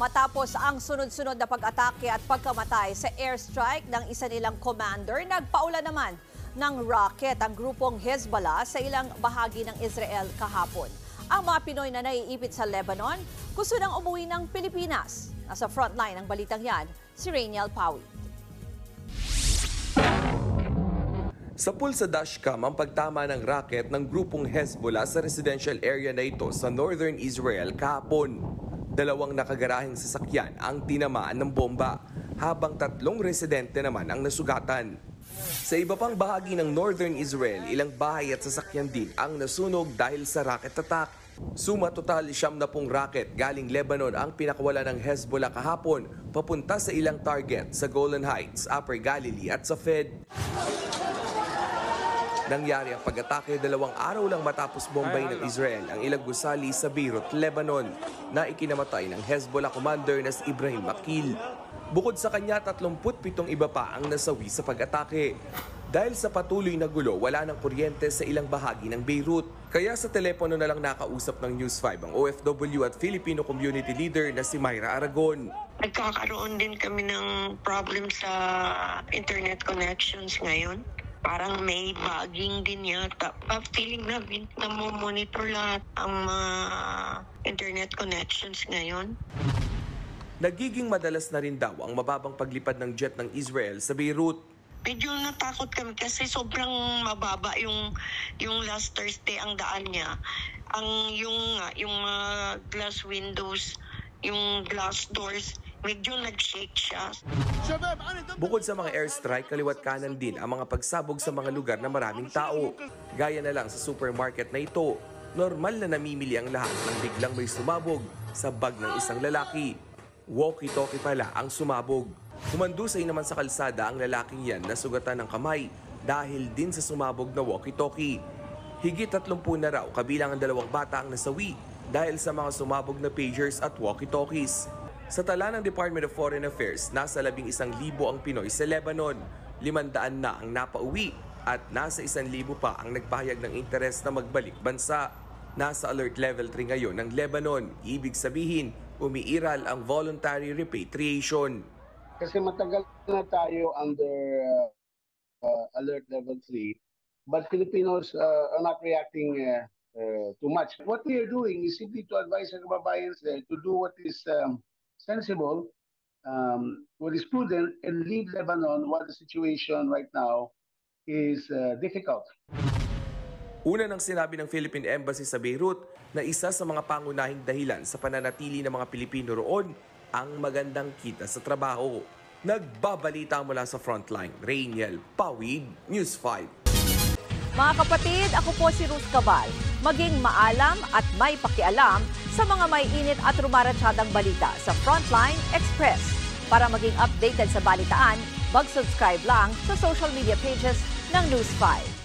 Matapos ang sunod-sunod na pag-atake at pagkamatay sa airstrike ng isa nilang commander, nagpaula naman ng rocket ang grupong Hezbollah sa ilang bahagi ng Israel kahapon. Ang mga Pinoy na naiipit sa Lebanon gusto nang umuwi ng Pilipinas. Nasa frontline ng balitang yan, si Rainiel Pawi. Sa pulsa dashcam ang pagtama ng rocket ng grupong Hezbollah sa residential area na ito sa northern Israel kahapon. 2 nakagaraheng sasakyan ang tinamaan ng bomba, habang 3 residente naman ang nasugatan. Sa iba pang bahagi ng northern Israel, ilang bahay at sasakyan din ang nasunog dahil sa rocket attack. Suma total 70 rocket galing Lebanon ang pinakawala ng Hezbollah kahapon papunta sa ilang target sa Golan Heights, Upper Galilee at sa Fed. Nangyari ang pag-atake 2 araw lang matapos bombay ng Israel ang ilang gusali sa Beirut, Lebanon, na ikinamatay ng Hezbollah commander na si Ibrahim Makil. Bukod sa kanya, 37 iba pa ang nasawi sa pag-atake. Dahil sa patuloy na gulo, wala ng kuryente sa ilang bahagi ng Beirut. Kaya sa telepono na lang nakausap ng News 5 ang OFW at Filipino community leader na si Myra Aragon. Nagkakaroon din kami ng problem sa internet connections ngayon. Parang may bugging din yata. Feeling namin na monitor lahat ang mga internet connections ngayon. Nagiging madalas na rin daw ang mababang paglipad ng jet ng Israel sa Beirut. Medyo natakot kami kasi sobrang mababa yung last Thursday ang daan niya. Yung glass windows, yung glass doors, medyo nag-shake siya. Bukod sa mga airstrike, kaliwat kanan din ang mga pagsabog sa mga lugar na maraming tao. Gaya na lang sa supermarket na ito, normal na namimili ang lahat nang biglang may sumabog sa bag ng isang lalaki. Walkie-talkie pala ang sumabog. Humandusay naman sa kalsada ang lalaking yan na sugatan ng kamay dahil din sa sumabog na walkie-talkie. Higit 30 na raw kabilang ang 2 bata ang nasawi dahil sa mga sumabog na pagers at walkie-talkies. Sa tala ng Department of Foreign Affairs, nasa 11,000 ang Pinoy sa Lebanon, 500 na ang napauwi at nasa 1,000 pa ang nagpahayag ng interes na magbalik bansa. Nasa alert level 3 ngayon ng Lebanon, ibig sabihin umiiral ang voluntary repatriation. Kasi matagal na tayo under alert level 3, but Filipinos are not reacting too much. What we are doing is simply to advise our kababayans there to do what is sensible, what is prudent, and leave Lebanon while the situation right now is difficult. Una nang sinabi ng Philippine Embassy sa Beirut na isa sa mga pangunahing dahilan sa pananatili ng mga Pilipino roon ang magandang kita sa trabaho. Nagbabalita mula sa frontline, Rainiel Pawid, News 5. Mga kapatid, ako po si Ruth Cabal. Maging maalam at may pakialam sa mga may init at rumaratsyadang balita sa Frontline Express. Para maging updated sa balitaan, mag-subscribe lang sa social media pages ng News 5.